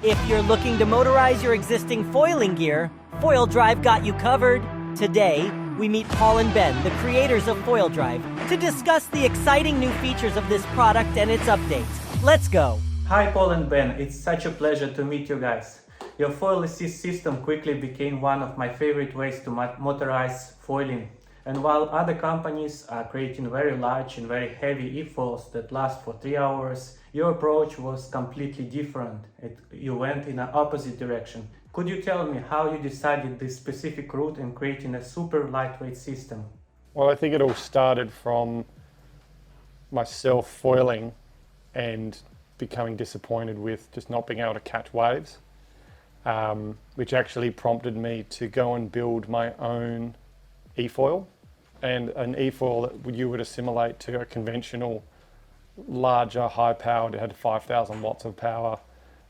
If you're looking to motorize your existing foiling gear, FoilDrive got you covered. Today, we meet Paul and Ben, the creators of FoilDrive, to discuss the exciting new features of this product and its updates. Let's go. Hi Paul and Ben, it's such a pleasure to meet you guys. Your foil assist system quickly became one of my favorite ways to motorize foiling. And while other companies are creating very large and very heavy eFoils that last for 3 hours, your approach was completely different. You went in an opposite direction. Could you tell me how you decided this specific route in creating a super lightweight system? Well, I think it all started from myself foiling and becoming disappointed with just not being able to catch waves, which actually prompted me to go and build my own eFoil. And an eFoil that you would assimilate to a conventional, larger, high-powered. It had 5,000 watts of power,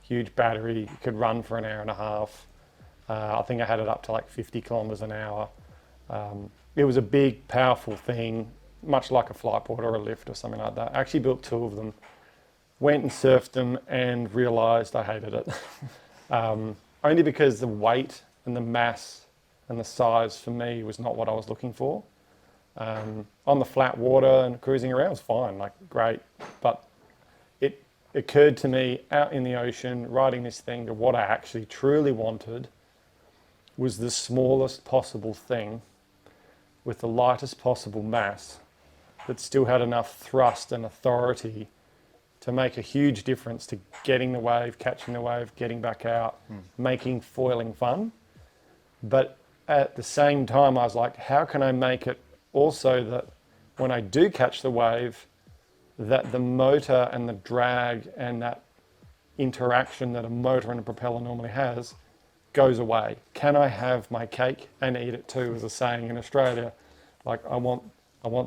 huge battery. It could run for an hour and a half. I think I had it up to like 50 kilometers an hour. It was a big, powerful thing, much like a flightboard or a lift or something like that. I actually built 2 of them, went and surfed them, and realized I hated it. Only because the weight and the mass and the size for me was not what I was looking for. On the flat water and cruising around was fine, like great, but it occurred to me out in the ocean, riding this thing, that what I actually truly wanted was the smallest possible thing with the lightest possible mass that still had enough thrust and authority to make a huge difference to getting the wave, catching the wave, getting back out, making foiling fun. But at the same time, I was like, how can I make it also that when I do catch the wave, that the motor and the drag and that interaction that a motor and a propeller normally has goes away? Can I have my cake and eat it too, as a saying in Australia? Like, I want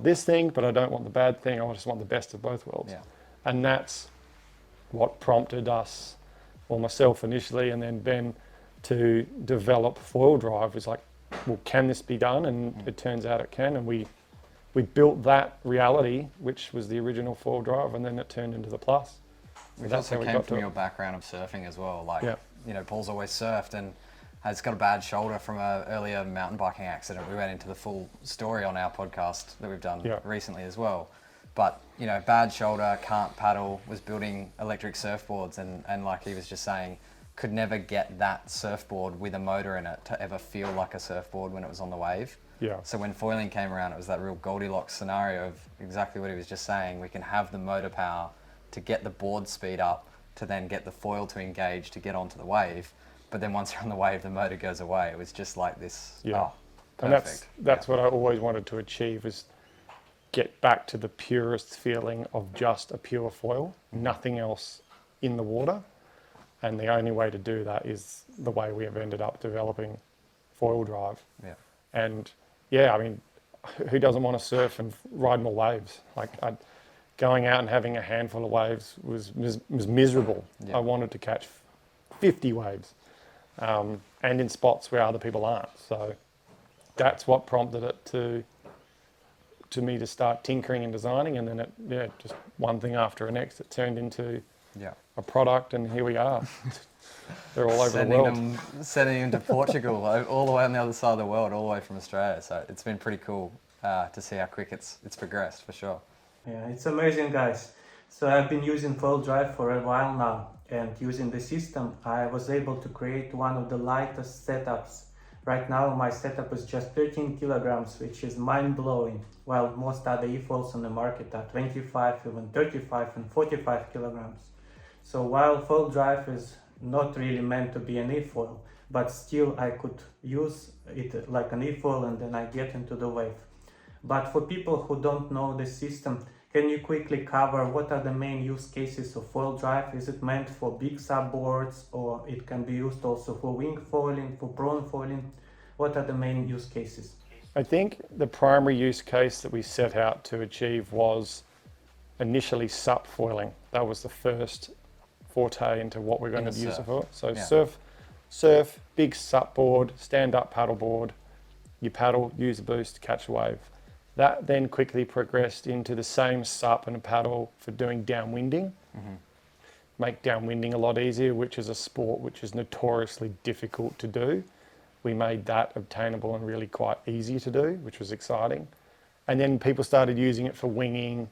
this thing, but I don't want the bad thing. I just want the best of both worlds. Yeah. And that's what prompted us, or myself initially, and then Ben, to develop FoilDrive. Was like, well, can this be done? And it turns out it can. And we built that reality, which was the original FoilDrive, and then it turned into the Plus. Which also came from your background of surfing as well. Like, you know, Paul's always surfed and has got a bad shoulder from an earlier mountain biking accident. We went into the full story on our podcast that we've done recently as well. But, you know, bad shoulder, can't paddle, was building electric surfboards, and like he was just saying, could never get that surfboard with a motor in it to ever feel like a surfboard when it was on the wave. Yeah. So when foiling came around, it was that real Goldilocks scenario of exactly what he was just saying. We can have the motor power to get the board speed up, to then get the foil to engage, to get onto the wave. But then once you're on the wave, the motor goes away. It was just like this, perfect. And that's what I always wanted to achieve, is get back to the purest feeling of just a pure foil, nothing else in the water. And the only way to do that is the way we have ended up developing FoilDrive. Yeah. And yeah, I mean, who doesn't want to surf and ride more waves? Like, going out and having a handful of waves was miserable. Yeah. I wanted to catch 50 waves, and in spots where other people aren't. So that's what prompted it to me to start tinkering and designing, and then just one thing after the next, it turned into a product, and here we are. They're all over the world. Sending them to Portugal, all the way on the other side of the world, all the way from Australia. So it's been pretty cool to see how quick it's progressed, for sure. Yeah, it's amazing, guys. So I've been using FoilDrive for a while now, and using the system, I was able to create one of the lightest setups. Right now, my setup is just 13 kilograms, which is mind-blowing, while most other eFoils on the market are 25, even 35 and 45 kilograms. So while FoilDrive is not really meant to be an eFoil, but still I could use it like an eFoil, and then I get into the wave. But for people who don't know the system, can you quickly cover what are the main use cases of FoilDrive? Is it meant for big subboards, or it can be used also for wing foiling, for prone foiling? What are the main use cases? I think the primary use case that we set out to achieve was initially SUP foiling. That was the first forte into what we're going to use it for. So surf, big SUP board, stand-up paddle board, you paddle, use a boost, catch a wave. That then quickly progressed into the same SUP and a paddle for doing downwinding. make downwinding a lot easier, which is a sport which is notoriously difficult to do. We made that obtainable and really quite easy to do, which was exciting. And then people started using it for winging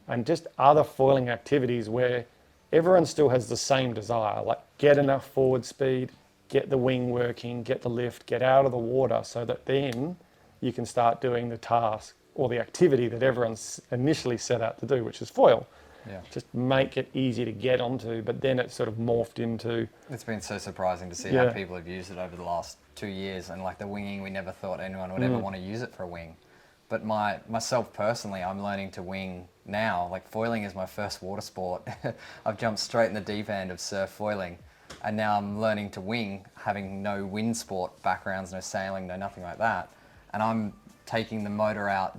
and just other foiling activities where everyone still has the same desire, like get enough forward speed, get the wing working, get the lift, get out of the water, so that then you can start doing the task or the activity that everyone's initially set out to do, which is foil. Yeah. Just make it easy to get onto, but then it sort of morphed into... It's been so surprising to see how people have used it over the last 2 years, and like the winging, we never thought anyone would ever want to use it for a wing. But myself personally, I'm learning to wing now. Like foiling is my first water sport. I've jumped straight in the deep end of surf foiling, and now I'm learning to wing, having no wind sport backgrounds, no sailing, no nothing like that. And I'm taking the motor out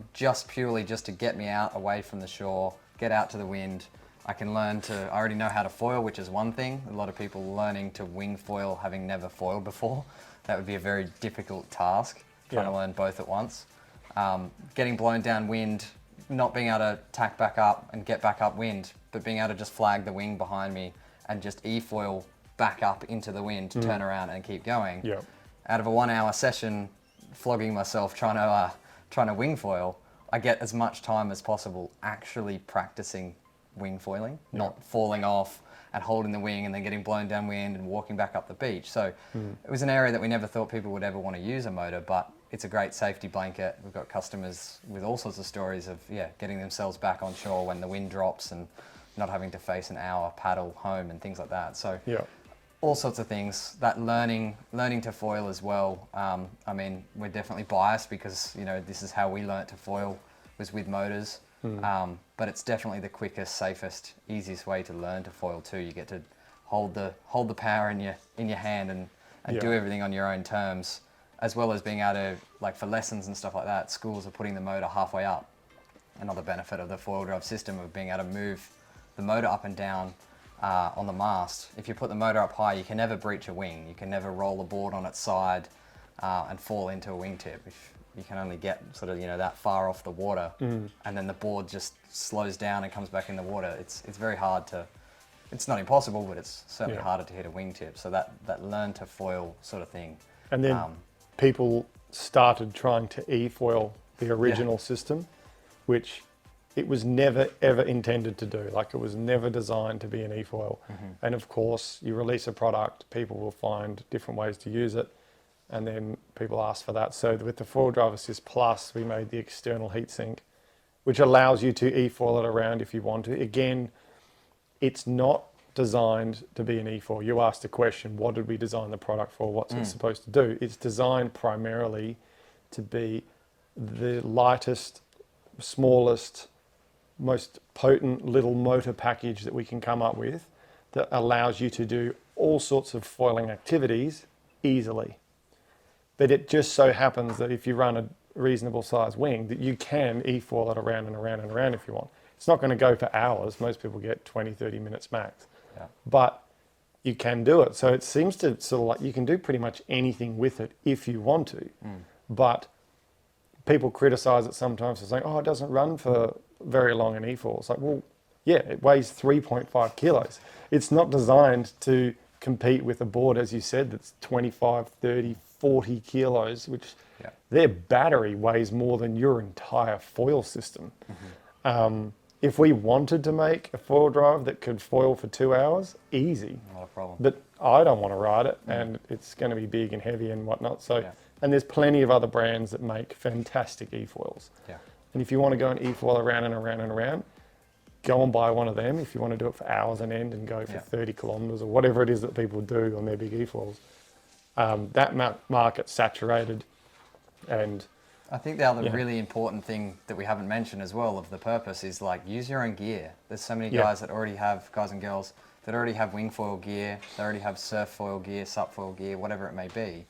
purely to get me out away from the shore, get out to the wind. I already know how to foil, which is one thing. A lot of people learning to wing foil having never foiled before. That would be a very difficult task, trying to learn both at once. Getting blown downwind, not being able to tack back up and get back upwind, but being able to just flag the wing behind me and just eFoil back up into the wind to turn around and keep going. Yep. Out of a 1 hour session, flogging myself trying to wing foil, I get as much time as possible actually practicing wing foiling, not falling off and holding the wing and then getting blown downwind and walking back up the beach. So it was an area that we never thought people would ever want to use a motor, but it's a great safety blanket. We've got customers with all sorts of stories of getting themselves back on shore when the wind drops and not having to face an hour paddle home and things like that. So all sorts of things. That learning to foil as well. I mean, we're definitely biased because this is how we learnt to foil, was with motors. But it's definitely the quickest, safest, easiest way to learn to foil too. You get to hold the power in your hand and do everything on your own terms, as well as being able to, like for lessons and stuff like that, schools are putting the motor halfway up. Another benefit of the FoilDrive system of being able to move the motor up and down on the mast. If you put the motor up high, you can never breach a wing. You can never roll the board on its side and fall into a wingtip. If you can only get sort of that far off the water, and then the board just slows down and comes back in the water. It's very hard to. It's not impossible, but it's certainly harder to hit a wingtip. So that learn to foil sort of thing. And then people started trying to eFoil the original system, which it was never ever intended to do. Like it was never designed to be an eFoil. And of course, you release a product, people will find different ways to use it, and then people ask for that. So with the FoilDrive Assist Plus, we made the external heatsink, which allows you to eFoil it around if you want to. Again, it's not designed to be an eFoil. You asked the question, what did we design the product for? What's it supposed to do? It's designed primarily to be the lightest, smallest, most potent little motor package that we can come up with that allows you to do all sorts of foiling activities easily. But it just so happens that if you run a reasonable size wing, that you can eFoil it around and around and around if you want. It's not going to go for hours. Most people get 20, 30 minutes max. But you can do it. So it seems to sort of like you can do pretty much anything with it if you want to. But people criticize it sometimes for saying, oh, it doesn't run for very long in eFoil. It's like, well, yeah, it weighs 3.5 kilos. It's not designed to compete with a board, as you said, that's 25, 30, 40 kilos, which their battery weighs more than your entire foil system. If we wanted to make a FoilDrive that could foil for 2 hours, easy. Not a problem. But I don't want to ride it, and it's going to be big and heavy and whatnot. So, and there's plenty of other brands that make fantastic eFoils. And if you want to go and eFoil around and around and around, go and buy one of them. If you want to do it for hours on end and go for 30 kilometers or whatever it is that people do on their big eFoils, that market's saturated. And I think the other really important thing that we haven't mentioned as well of the purpose is like use your own gear. There's so many guys that already have, guys and girls, that already have wing foil gear, they already have surf foil gear, sup foil gear, whatever it may be.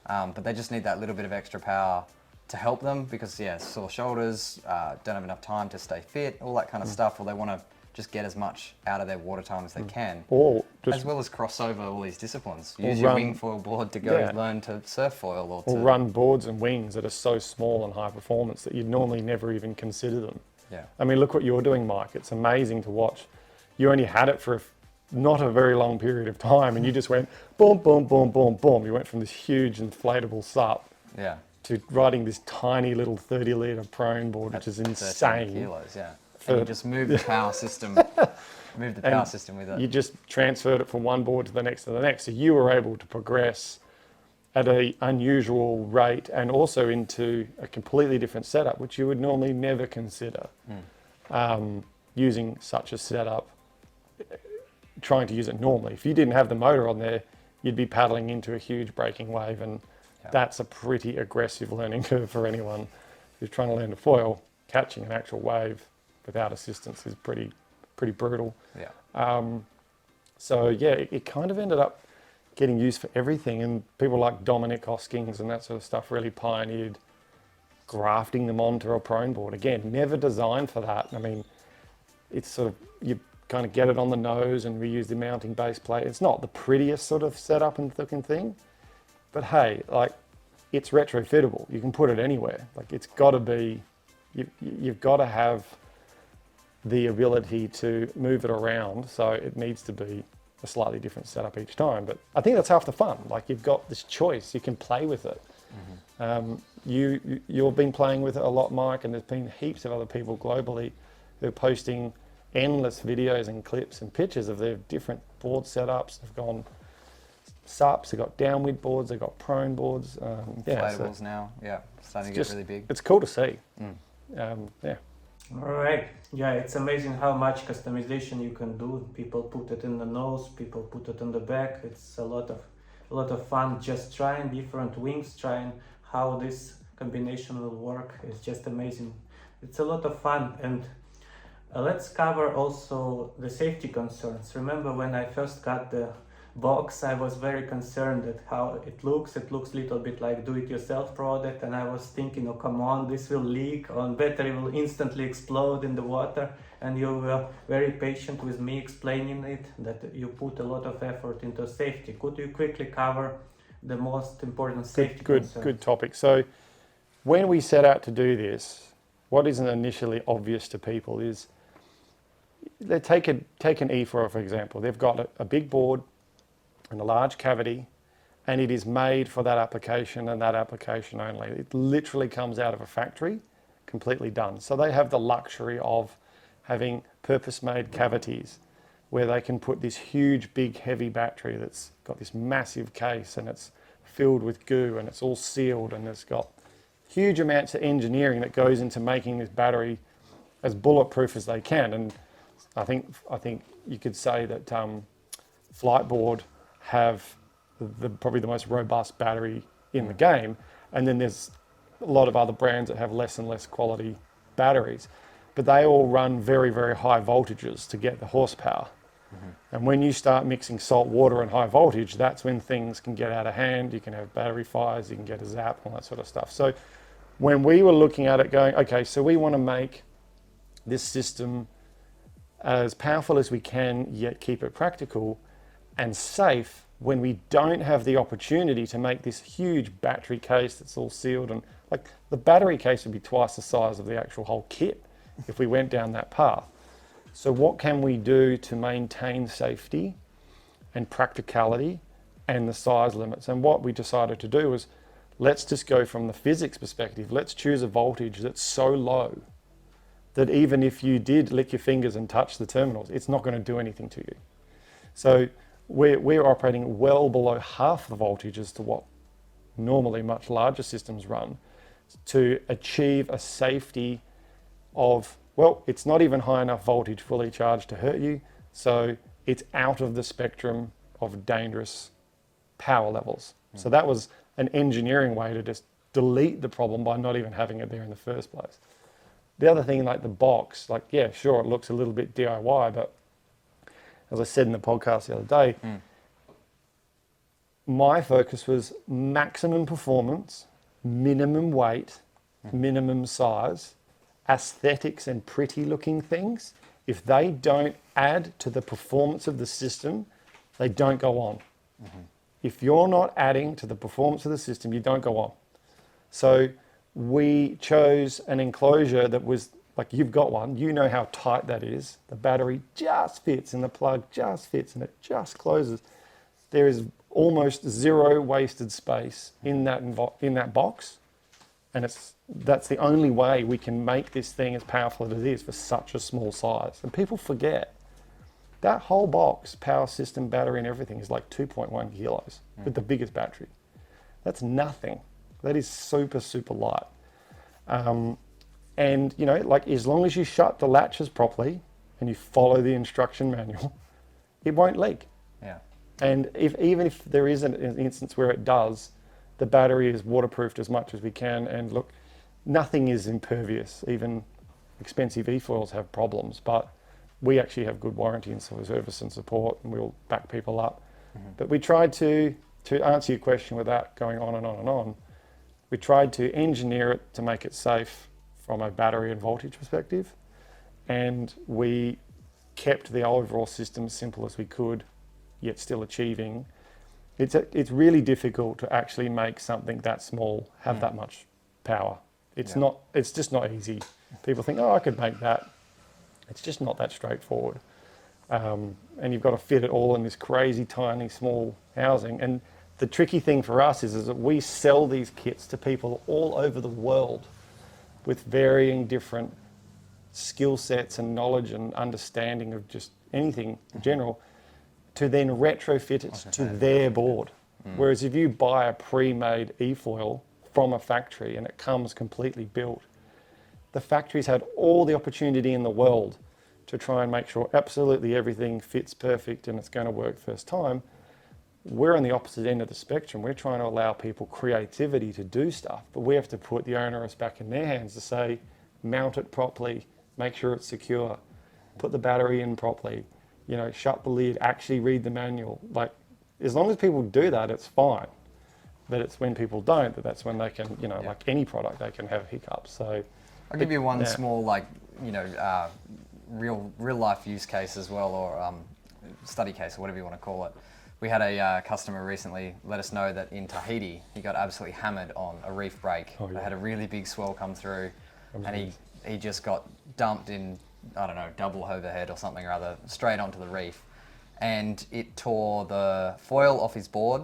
But they just need that little bit of extra power to help them because sore shoulders, don't have enough time to stay fit, all that kind of stuff, or they want to just get as much out of their water time as they can. Or just, as well as cross over all these disciplines. Use your wing foil board to go learn to surf foil or run boards and wings that are so small and high performance that you'd normally never even consider them. I mean, look what you're doing, Mike. It's amazing to watch. You only had it for not a very long period of time, and you just went boom, boom, boom, boom, boom. You went from this huge inflatable SUP to riding this tiny little 30-litre prone board, which is insane. 13 kilos, yeah. And you just move the power system, with it. You just transferred it from one board to the next to the next. So you were able to progress at an unusual rate and also into a completely different setup, which you would normally never consider using such a setup, trying to use it normally. If you didn't have the motor on there, you'd be paddling into a huge breaking wave, and that's a pretty aggressive learning curve for anyone who's trying to learn to foil. Catching an actual wave without assistance is pretty brutal. So yeah, it kind of ended up getting used for everything, and people like Dominic Hoskins and that sort of stuff really pioneered grafting them onto a prone board. Again, never designed for that. I mean, it's sort of, you kind of get it on the nose and reuse the mounting base plate. It's not the prettiest sort of setup and looking thing, but hey, like, it's retrofittable. You can put it anywhere. Like, it's got to be, you've got to have the ability to move it around, so it needs to be a slightly different setup each time. But I think that's half the fun. Like, you've got this choice, you can play with it. You've been playing with it a lot, Mike, and there's been heaps of other people globally who are posting endless videos and clips and pictures of their different board setups. They've gone SUPs, they've got downwind boards, they've got prone boards. Inflatables now, starting to get really big. It's cool to see. All right. Yeah, it's amazing how much customization you can do. People put it in the nose, people put it on the back. It's a lot of fun just trying different wings, trying how this combination will work. It's just amazing. It's a lot of fun. And let's cover also the safety concerns. Remember when I first got the box, I was very concerned at how it looks. It looks a little bit like do-it-yourself product, and I was thinking, oh come on, this will leak, or battery will instantly explode in the water. And you were very patient with me explaining it, that you put a lot of effort into safety. Could you quickly cover the most important safety concerns? Good topic. So when we set out to do this, what isn't initially obvious to people is, take an eFoil for example. They've got a big board and a large cavity, and it is made for that application and that application only. It literally comes out of a factory, completely done. So they have the luxury of having purpose-made cavities where they can put this huge, big, heavy battery that's got this massive case, and it's filled with goo, and it's all sealed, and it's got huge amounts of engineering that goes into making this battery as bulletproof as they can. And I think you could say that Flightboard have probably the most robust battery in the game, and then there's a lot of other brands that have less and less quality batteries, but they all run very, very high voltages to get the horsepower. And when you start mixing salt water and high voltage, that's when things can get out of hand. You can have battery fires, you can get a zap, all that sort of stuff. So when we were looking at it going, okay, so we want to make this system as powerful as we can, yet keep it practical and safe, when we don't have the opportunity to make this huge battery case that's all sealed, and like the battery case would be twice the size of the actual whole kit if we went down that path. So what can we do to maintain safety and practicality and the size limits? And what we decided to do was, let's just go from the physics perspective. Let's choose a voltage that's so low that even if you did lick your fingers and touch the terminals, it's not going to do anything to you. So we're operating well below half the voltage as to what normally much larger systems run, to achieve a safety of, well, it's not even high enough voltage fully charged to hurt you, so it's out of the spectrum of dangerous power levels. So that was an engineering way to just delete the problem by not even having it there in the first place. The other thing, like the box, like, yeah, sure, it looks a little bit DIY, but as I said in the podcast the other day, my focus was maximum performance, minimum weight, minimum size, aesthetics and pretty looking things. If they don't add to the performance of the system, they don't go on. If you're not adding to the performance of the system, you don't go on. So we chose an enclosure that was like you've got one, you know how tight that is. The battery just fits and the plug just fits and it just closes. There is almost zero wasted space in that box, and that's the only way we can make this thing as powerful as it is for such a small size. And people forget that whole box, power system, battery, and everything is like 2.1 kilos with the biggest battery. That's nothing. That is super, super light. And you know, like as long as you shut the latches properly and you follow the instruction manual, it won't leak. Yeah. And even if there is an instance where it does, the battery is waterproofed as much as we can. And look, nothing is impervious. Even expensive eFoils have problems, but we actually have good warranty and service and support, and we'll back people up. But we tried to answer your question without going on and on and on. We tried to engineer it to make it safe from a battery and voltage perspective, and we kept the overall system as simple as we could, yet still achieving. It's really difficult to actually make something that small have that much power. It's just not easy. People think, oh, I could make that. It's just not that straightforward. And you've got to fit it all in this crazy, tiny, small housing. And the tricky thing for us is that we sell these kits to people all over the world with varying different skill sets and knowledge and understanding of just anything in general, to then retrofit it to their board. Whereas if you buy a pre-made eFoil from a factory and it comes completely built, the factory's had all the opportunity in the world to try and make sure absolutely everything fits perfect and it's going to work first time. We're on the opposite end of the spectrum. We're trying to allow people creativity to do stuff, but we have to put the onus back in their hands to say, mount it properly, make sure it's secure, put the battery in properly, you know, shut the lid, actually read the manual. Like, as long as people do that, it's fine. But it's when people don't, that's when they can, you know, like any product, they can have hiccups. So I'll give you one small, like, you know, real life use case as well, or study case, or whatever you want to call it. We had a customer recently let us know that in Tahiti, he got absolutely hammered on a reef break. They had a really big swell come through, and he just got dumped in, I don't know, double overhead or something or other, straight onto the reef. And it tore the foil off his board.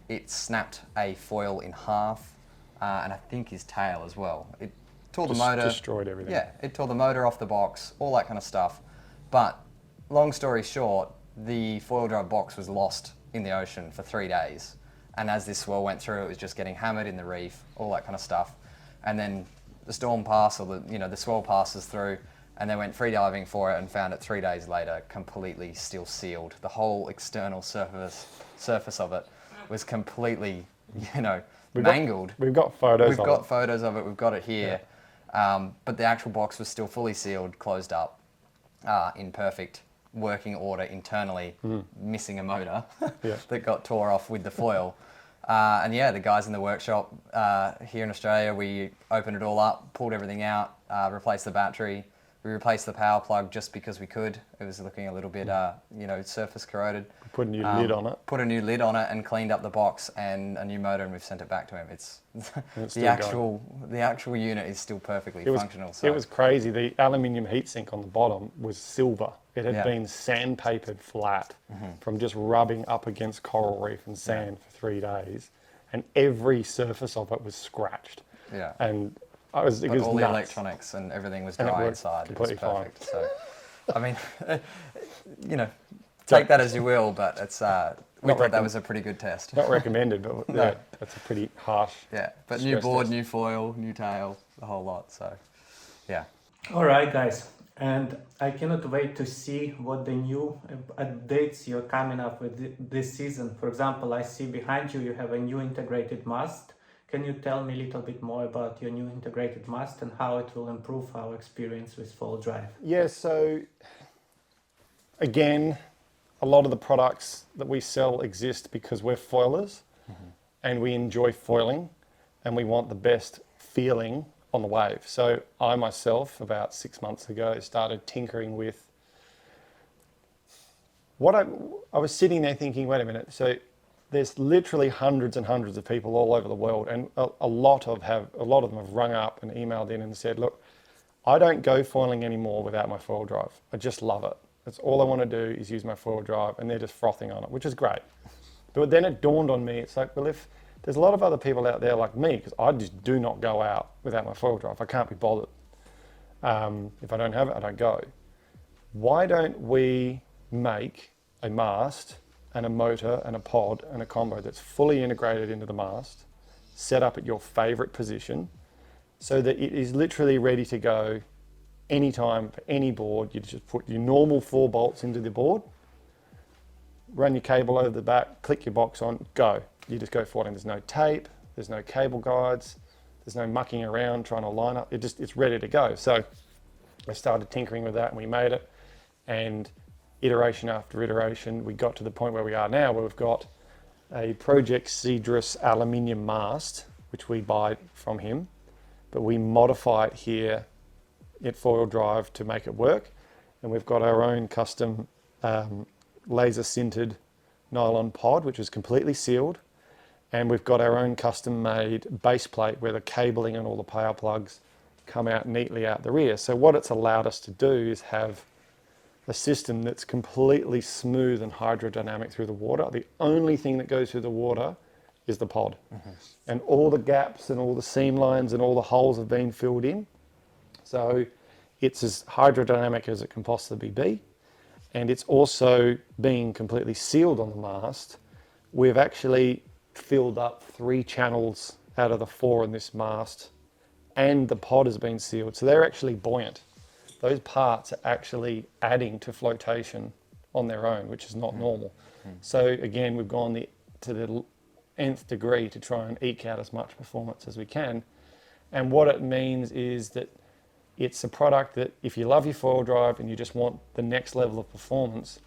It snapped a foil in half, and I think his tail as well. It tore the motor. Destroyed everything. Yeah, it tore the motor off the box, all that kind of stuff. But long story short, the FoilDrive box was lost in the ocean for 3 days. And as this swell went through, it was just getting hammered in the reef, all that kind of stuff. And then the storm passed, or the swell passes through, and they went free diving for it and found it 3 days later completely still sealed. The whole external surface of it was completely, mangled. We've got photos We've got photos of it. We've got it here. Yeah. But the actual box was still fully sealed, closed up, in perfect working order internally, missing a motor that got tore off with the foil. And the guys in the workshop here in Australia, we opened it all up, pulled everything out, replaced the battery. We replaced the power plug just because we could. It was looking a little bit, surface corroded. Put a new lid on it. Put a new lid on it and cleaned up the box and a new motor, and we've sent it back to him. It's the actual unit is still perfectly functional. It was crazy. The aluminium heatsink on the bottom was silver. It had been sandpapered flat from just rubbing up against coral reef and sand for 3 days, and every surface of it was scratched. Yeah. And it was the nuts. electronics and everything was dry inside. It was perfect. Fine. So, I mean, take that as you will, but it's we thought that was a pretty good test. Not recommended, but that's a pretty harsh. Yeah, but new board, new foil, new tail, the whole lot. So, yeah. All right, guys. And I cannot wait to see what the new updates you're coming up with this season. For example, I see behind you have a new integrated mast. Can you tell me a little bit more about your new integrated mast and how it will improve our experience with FoilDrive? Yeah, so again, a lot of the products that we sell exist because we're foilers and we enjoy foiling and we want the best feeling on the wave. So I myself, about 6 months ago, started tinkering with what I was sitting there thinking, wait a minute, so there's literally hundreds and hundreds of people all over the world, and a lot of them have rung up and emailed in and said, look, I don't go foiling anymore without my FoilDrive. I just love it. That's all I want to do is use my FoilDrive, and they're just frothing on it, which is great. But then it dawned on me, it's like, well, if there's a lot of other people out there like me, because I just do not go out without my FoilDrive. I can't be bothered. If I don't have it, I don't go. Why don't we make a mast and a motor and a pod and a combo that's fully integrated into the mast, set up at your favorite position, so that it is literally ready to go anytime for any board. You just put your normal 4 bolts into the board, run your cable over the back, click your box on, go. You just go for it, and there's no tape, there's no cable guides, there's no mucking around trying to line up. It's ready to go. So I started tinkering with that, and we made it, and iteration after iteration, we got to the point where we are now, where we've got a Project Cedrus aluminium mast, which we buy from him, but we modify it here at FoilDrive to make it work. And we've got our own custom laser sintered nylon pod, which is completely sealed. And we've got our own custom made base plate where the cabling and all the power plugs come out neatly out the rear. So what it's allowed us to do is have a system that's completely smooth and hydrodynamic through the water. The only thing that goes through the water is the pod. And all the gaps and all the seam lines and all the holes have been filled in. So it's as hydrodynamic as it can possibly be. And it's also being completely sealed on the mast. We've actually filled up 3 channels out of the 4 in this mast, and the pod has been sealed. So they're actually buoyant. Those parts are actually adding to flotation on their own, which is not normal. So again, we've gone to the nth degree to try and eke out as much performance as we can. And what it means is that it's a product that if you love your FoilDrive and you just want the next level of performance,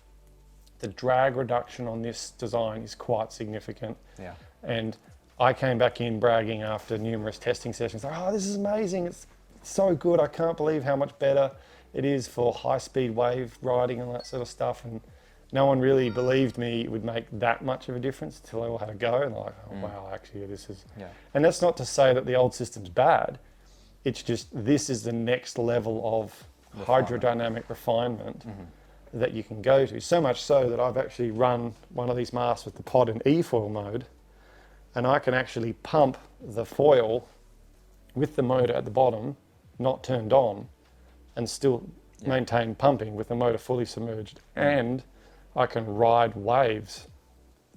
the drag reduction on this design is quite significant. Yeah. And I came back in bragging after numerous testing sessions, like, oh, this is amazing, it's so good, I can't believe how much better it is for high-speed wave riding and that sort of stuff. And no one really believed me it would make that much of a difference until they all had a go, and they're like, oh, wow, actually this is... Yeah. And that's not to say that the old system's bad, it's just this is the next level of hydrodynamic refinement that you can go to. So much so that I've actually run one of these masts with the pod in eFoil mode, and I can actually pump the foil with the motor at the bottom, not turned on, and still maintain pumping with the motor fully submerged. And I can ride waves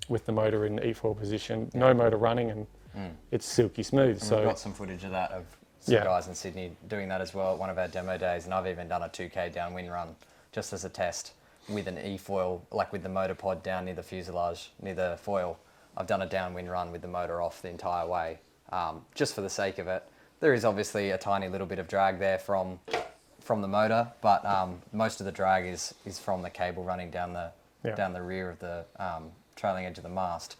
with the motor in eFoil position, no motor running, and it's silky smooth. And so we've got some footage of that of some guys in Sydney doing that as well at one of our demo days, and I've even done a 2K downwind run just as a test with an eFoil, like with the motor pod down near the fuselage, near the foil. I've done a downwind run with the motor off the entire way, just for the sake of it. There is obviously a tiny little bit of drag there from the motor, but most of the drag is from the cable running down the rear of the trailing edge of the mast.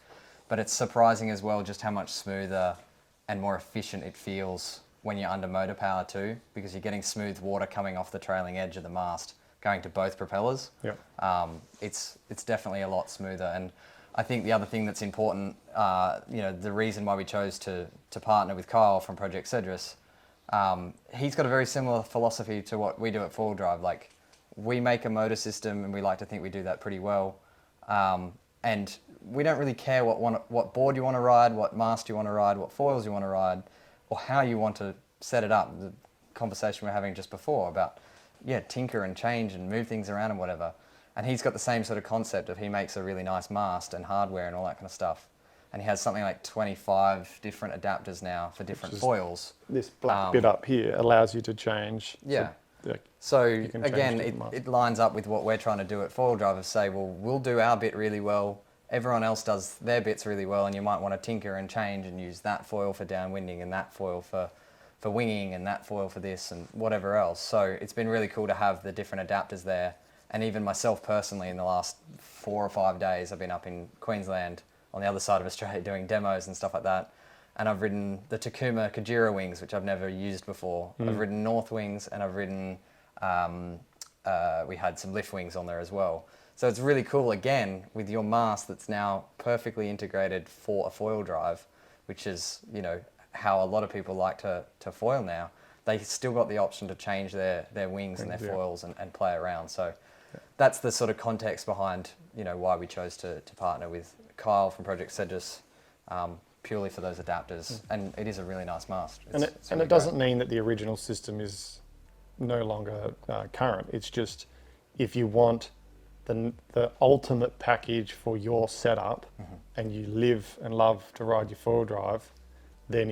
But it's surprising as well just how much smoother and more efficient it feels when you're under motor power too, because you're getting smooth water coming off the trailing edge of the mast, going to both propellers. It's definitely a lot smoother. And I think the other thing that's important, the reason why we chose to partner with Kyle from Project Cedrus, he's got a very similar philosophy to what we do at FoilDrive. Like, we make a motor system, and we like to think we do that pretty well. And we don't really care what board you want to ride, what mast you want to ride, what foils you want to ride, or how you want to set it up. The conversation we were having just before about, tinker and change and move things around and whatever. And he's got the same sort of concept of he makes a really nice mast and hardware and all that kind of stuff. And he has something like 25 different adapters now for different foils. This black bit up here allows you to change. Yeah. So again, it lines up with what we're trying to do at FoilDrive, of say, well, we'll do our bit really well, everyone else does their bits really well, and you might want to tinker and change and use that foil for downwinding and that foil for winging and that foil for this and whatever else. So it's been really cool to have the different adapters there. And even myself personally, in the last 4 or 5 days, I've been up in Queensland on the other side of Australia doing demos and stuff like that. And I've ridden the Takuma Kajira wings, which I've never used before. I've ridden North wings, and I've ridden, we had some lift wings on there as well. So it's really cool, again, with your mast that's now perfectly integrated for a FoilDrive, which is, how a lot of people like to foil now. they still got the option to change their wings and their foils and play around. So that's the sort of context behind, you know, why we chose to partner with Kyle from Project Sedus, purely for those adapters. And it is a really nice mast. It doesn't mean that the original system is no longer current. It's just, if you want the ultimate package for your setup, and you live and love to ride your FoilDrive, then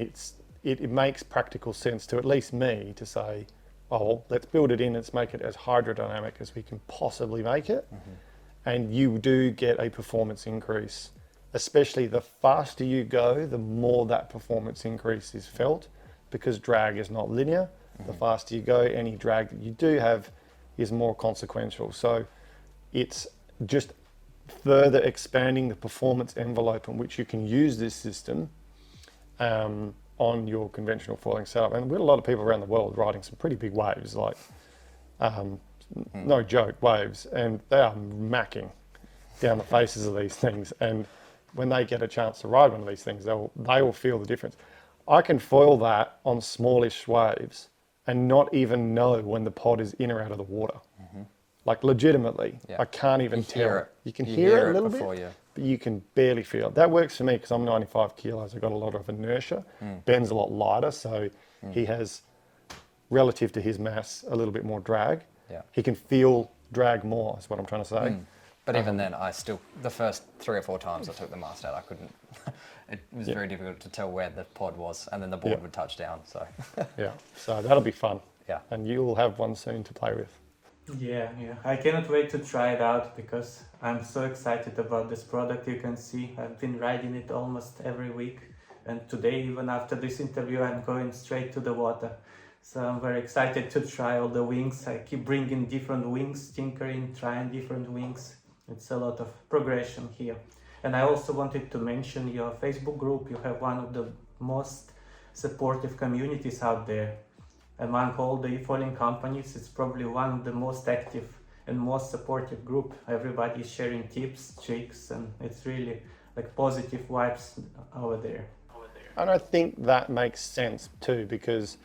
it makes practical sense to at least me to say, oh, let's build it in, let's make it as hydrodynamic as we can possibly make it. And you do get a performance increase, especially the faster you go, the more that performance increase is felt, because drag is not linear. The faster you go, any drag that you do have is more consequential. So it's just further expanding the performance envelope in which you can use this system on your conventional foiling setup. And we had a lot of people around the world riding some pretty big waves, like no joke waves, and they are macking down the faces of these things. And when they get a chance to ride one of these things, they will feel the difference. I can foil that on smallish waves and not even know when the pod is in or out of the water. Like legitimately, I can't even tell. You can hear it a little bit, but you can barely feel it. That works for me because I'm 95 kilos. I've got a lot of inertia. Ben's a lot lighter, so he has, relative to his mass, a little bit more drag. He can feel drag more, is what I'm trying to say. But even then, the first 3 or 4 times I took the mast out, I couldn't, it was very difficult to tell where the pod was, and then the board would touch down, so. So that'll be fun. Yeah. And you'll have one soon to play with. Yeah, I cannot wait to try it out because I'm so excited about this product. You can see I've been riding it almost every week, and today, even after this interview, I'm going straight to the water. So I'm very excited to try all the wings. I keep bringing different wings, tinkering, trying different wings. It's a lot of progression here. And I also wanted to mention your Facebook group. You have one of the most supportive communities out there. Among all the e-foiling companies, it's probably one of the most active and most supportive group. Everybody is sharing tips, tricks, and it's really like positive vibes over there. And I think that makes sense too, because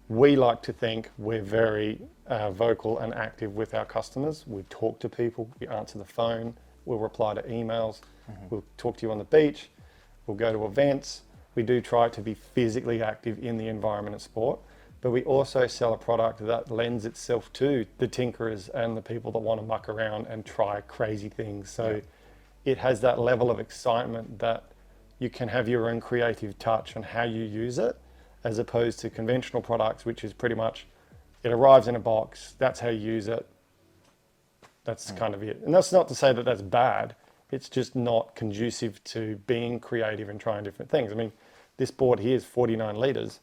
we like to think we're very vocal and active with our customers. We talk to people, we answer the phone, we'll reply to emails, we'll talk to you on the beach, we'll go to events. We do try to be physically active in the environment of sport. But we also sell a product that lends itself to the tinkerers and the people that want to muck around and try crazy things. So it has that level of excitement that you can have your own creative touch on how you use it, as opposed to conventional products, which is pretty much, it arrives in a box, that's how you use it, that's kind of it. And that's not to say that that's bad, it's just not conducive to being creative and trying different things. I mean, this board here is 49 litres.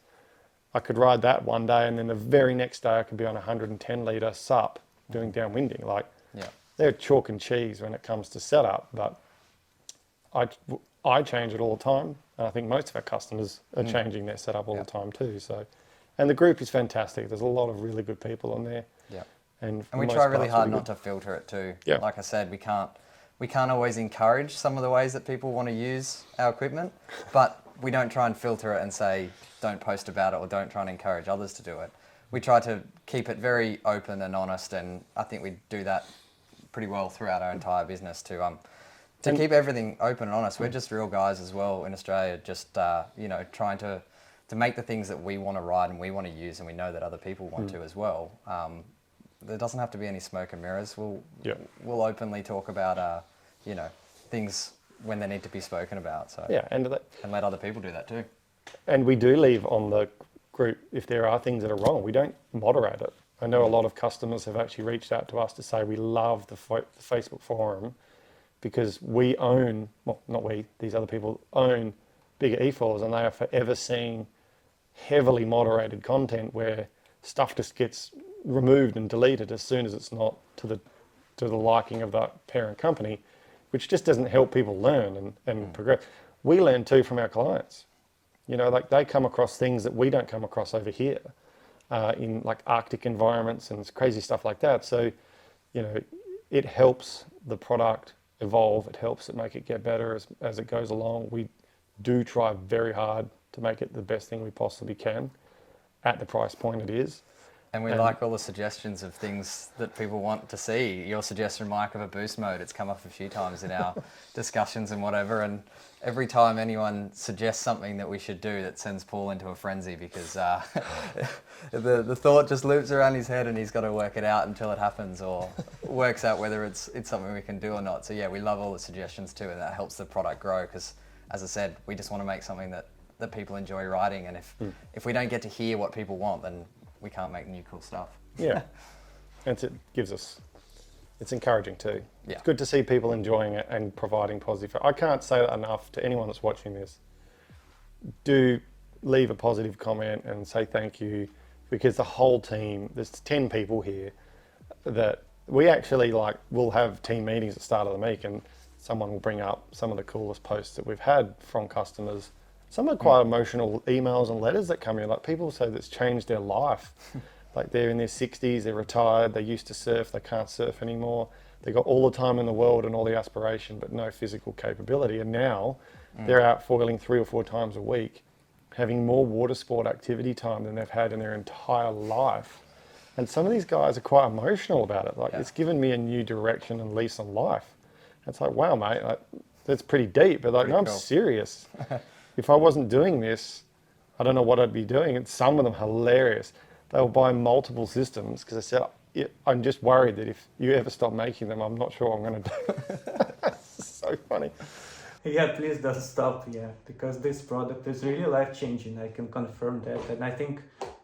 I could ride that one day, and then the very next day I could be on a 110 litre sup doing downwinding. Like, they're chalk and cheese when it comes to setup, but I change it all the time. And I think most of our customers are changing their setup all the time too. So, and the group is fantastic. There's a lot of really good people on there. And we try really hard not to filter it too. Like I said, we can't always encourage some of the ways that people want to use our equipment, but we don't try and filter it and say, don't post about it, or don't try and encourage others to do it. We try to keep it very open and honest, and I think we do that pretty well throughout our entire business to keep everything open and honest. We're just real guys as well in Australia, just trying to make the things that we want to ride and we want to use, and we know that other people want to as well. There doesn't have to be any smoke and mirrors. We'll openly talk about things when they need to be spoken about. So and let other people do that too. And we do leave on the group if there are things that are wrong. We don't moderate it. I know a lot of customers have actually reached out to us to say we love the Facebook forum because we own, well, not we, these other people own bigger eFoils, and they are forever seeing heavily moderated content where stuff just gets removed and deleted as soon as it's not to the liking of that parent company, which just doesn't help people learn and progress. We learn too from our clients. You know, like they come across things that we don't come across over here in like Arctic environments and crazy stuff like that. So, you know, it helps the product evolve. It helps it make it get better as it goes along. We do try very hard to make it the best thing we possibly can. at the price point it is. And we like all the suggestions of things that people want to see. Your suggestion, Mike, of a boost mode, it's come up a few times in our discussions and whatever. And every time anyone suggests something that we should do, that sends Paul into a frenzy because the thought just loops around his head and he's got to work it out until it happens or works out whether it's something we can do or not. So yeah, we love all the suggestions too, and that helps the product grow because, as I said, we just want to make something that people enjoy riding. And if we don't get to hear what people want, then we can't make new cool stuff. Yeah, and it gives us, it's encouraging too. Yeah. It's good to see people enjoying it and providing positive. I can't say that enough to anyone that's watching this. Do leave a positive comment and say thank you, because the whole team, there's 10 people here that we actually we'll have team meetings at the start of the week and someone will bring up some of the coolest posts that we've had from customers. Some are quite emotional emails and letters that come in. Like people say that's changed their life. Like they're in their 60s, they're retired, they used to surf, they can't surf anymore. They got all the time in the world and all the aspiration, but no physical capability. And now they're out foiling 3 or 4 times a week, having more water sport activity time than they've had in their entire life. And some of these guys are quite emotional about it. It's given me a new direction and lease on life. It's like, wow, mate, that's pretty deep. But pretty I'm cool. Serious. If I wasn't doing this, I don't know what I'd be doing. And some of them hilarious. They will buy multiple systems because I said, I'm just worried that if you ever stop making them, I'm not sure what I'm going to do. So funny. Yeah, please don't stop. Yeah, because this product is really life-changing. I can confirm that. And I think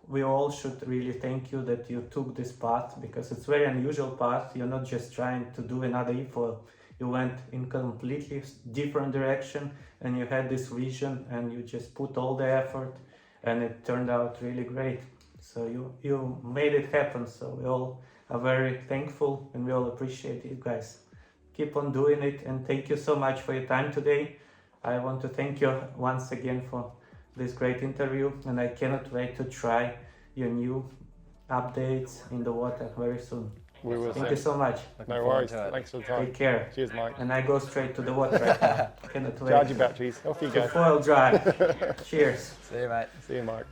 we all should really thank you that you took this path, because it's a very unusual path. You're not just trying to do another eFoil. You went in completely different direction and you had this vision and you just put all the effort and it turned out really great. So you made it happen. So we all are very thankful and we all appreciate you guys. Keep on doing it, and thank you so much for your time today. I want to thank you once again for this great interview, and I cannot wait to try your new updates in the water very soon. We will. Thank you so much. No worries. Thanks for the time. Take care. Cheers, Mike. And I go straight to the water right now. Cannot wait. Charge your batteries. Off you go. FoilDrive. Cheers. See you, mate. See you, Mike.